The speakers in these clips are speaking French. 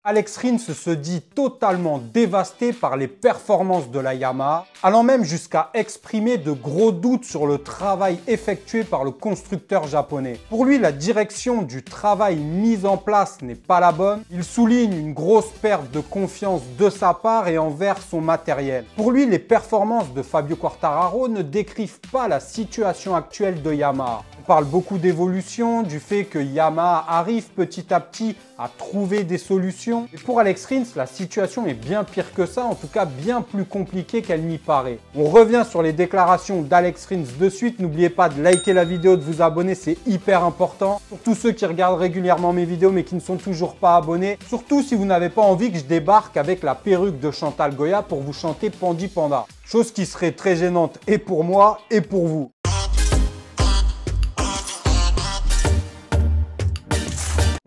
Alex Rins se dit totalement dévasté par les performances de la Yamaha, allant même jusqu'à exprimer de gros doutes sur le travail effectué par le constructeur japonais. Pour lui, la direction du travail mis en place n'est pas la bonne. Il souligne une grosse perte de confiance de sa part et envers son matériel. Pour lui, les performances de Fabio Quartararo ne décrivent pas la situation actuelle de Yamaha. On parle beaucoup d'évolution, du fait que Yamaha arrive petit à petit à trouver des solutions. Et pour Alex Rins, la situation est bien pire que ça, en tout cas bien plus compliquée qu'elle n'y paraît. On revient sur les déclarations d'Alex Rins de suite. N'oubliez pas de liker la vidéo, de vous abonner, c'est hyper important. Pour tous ceux qui regardent régulièrement mes vidéos mais qui ne sont toujours pas abonnés. Surtout si vous n'avez pas envie que je débarque avec la perruque de Chantal Goya pour vous chanter Pandi Panda. Chose qui serait très gênante et pour moi et pour vous.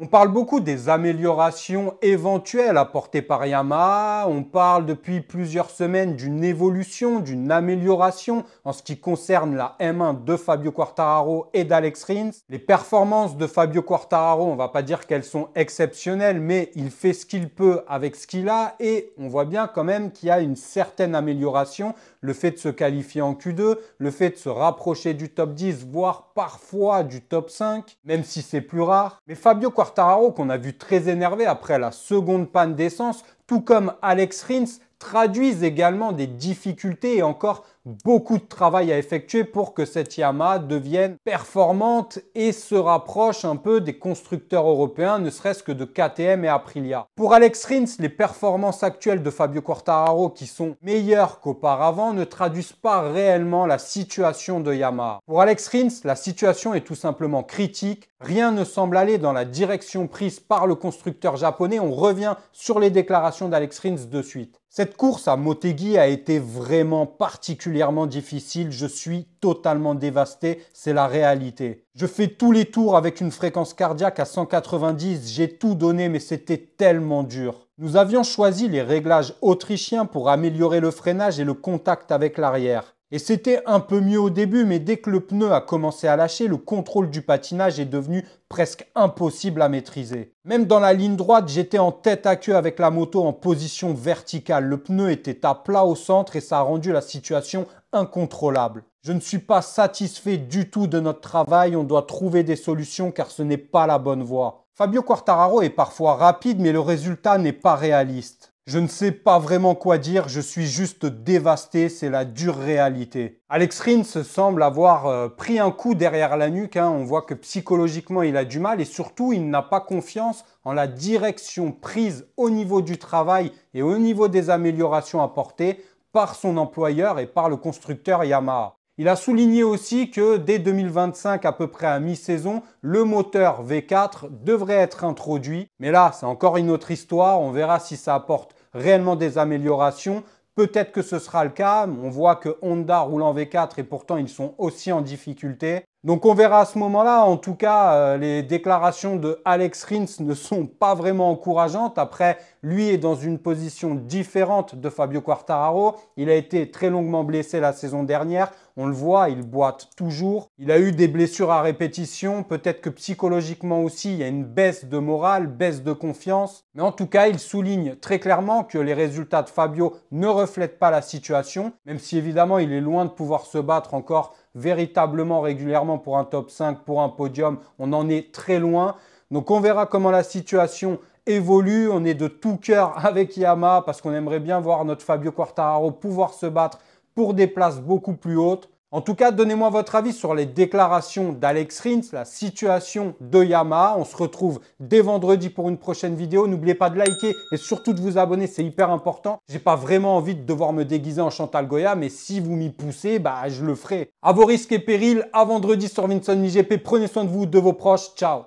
On parle beaucoup des améliorations éventuelles apportées par Yamaha. On parle depuis plusieurs semaines d'une évolution, d'une amélioration en ce qui concerne la M1 de Fabio Quartararo et d'Alex Rins. Les performances de Fabio Quartararo, on ne va pas dire qu'elles sont exceptionnelles, mais il fait ce qu'il peut avec ce qu'il a et on voit bien quand même qu'il y a une certaine amélioration. Le fait de se qualifier en Q2, le fait de se rapprocher du top 10, voire parfois du top 5, même si c'est plus rare. Mais Fabio Quartararo, qu'on a vu très énervé après la seconde panne d'essence, tout comme Alex Rins, traduisent également des difficultés et encore beaucoup de travail à effectuer pour que cette Yamaha devienne performante et se rapproche un peu des constructeurs européens, ne serait-ce que de KTM et Aprilia. Pour Alex Rins, les performances actuelles de Fabio Quartararo qui sont meilleures qu'auparavant ne traduisent pas réellement la situation de Yamaha. Pour Alex Rins, la situation est tout simplement critique. Rien ne semble aller dans la direction prise par le constructeur japonais. On revient sur les déclarations d'Alex Rins de suite. Cette course à Motegi a été vraiment particulièrement difficile. Je suis totalement dévasté, c'est la réalité. Je fais tous les tours avec une fréquence cardiaque à 190. J'ai tout donné, mais c'était tellement dur. Nous avions choisi les réglages autrichiens pour améliorer le freinage et le contact avec l'arrière. Et c'était un peu mieux au début, mais dès que le pneu a commencé à lâcher, le contrôle du patinage est devenu presque impossible à maîtriser. Même dans la ligne droite, j'étais en tête à queue avec la moto en position verticale. Le pneu était à plat au centre et ça a rendu la situation incontrôlable. Je ne suis pas satisfait du tout de notre travail. On doit trouver des solutions car ce n'est pas la bonne voie. Fabio Quartararo est parfois rapide, mais le résultat n'est pas réaliste. Je ne sais pas vraiment quoi dire, je suis juste dévasté, c'est la dure réalité. Alex Rins semble avoir pris un coup derrière la nuque, on voit que psychologiquement il a du mal et surtout il n'a pas confiance en la direction prise au niveau du travail et au niveau des améliorations apportées par son employeur et par le constructeur Yamaha. Il a souligné aussi que dès 2025, à peu près à mi-saison, le moteur V4 devrait être introduit. Mais là, c'est encore une autre histoire. On verra si ça apporte réellement des améliorations. Peut-être que ce sera le cas. On voit que Honda roule en V4 et pourtant ils sont aussi en difficulté. Donc on verra à ce moment-là. En tout cas, les déclarations de Alex Rins ne sont pas vraiment encourageantes. Après, lui est dans une position différente de Fabio Quartararo. Il a été très longuement blessé la saison dernière. On le voit, il boite toujours. Il a eu des blessures à répétition. Peut-être que psychologiquement aussi, il y a une baisse de morale, baisse de confiance. Mais en tout cas, il souligne très clairement que les résultats de Fabio ne reflètent pas la situation. Même si évidemment, il est loin de pouvoir se battre encore véritablement régulièrement pour un top 5, pour un podium. On en est très loin. Donc on verra comment la situation évolue. On est de tout cœur avec Yamaha parce qu'on aimerait bien voir notre Fabio Quartararo pouvoir se battre pour des places beaucoup plus hautes. En tout cas, donnez-moi votre avis sur les déclarations d'Alex Rins, la situation de Yamaha. On se retrouve dès vendredi pour une prochaine vidéo. N'oubliez pas de liker et surtout de vous abonner, c'est hyper important. J'ai pas vraiment envie de devoir me déguiser en Chantal Goya, mais si vous m'y poussez, je le ferai. À vos risques et périls, à vendredi sur Vinson MiGP. Prenez soin de vous, de vos proches. Ciao.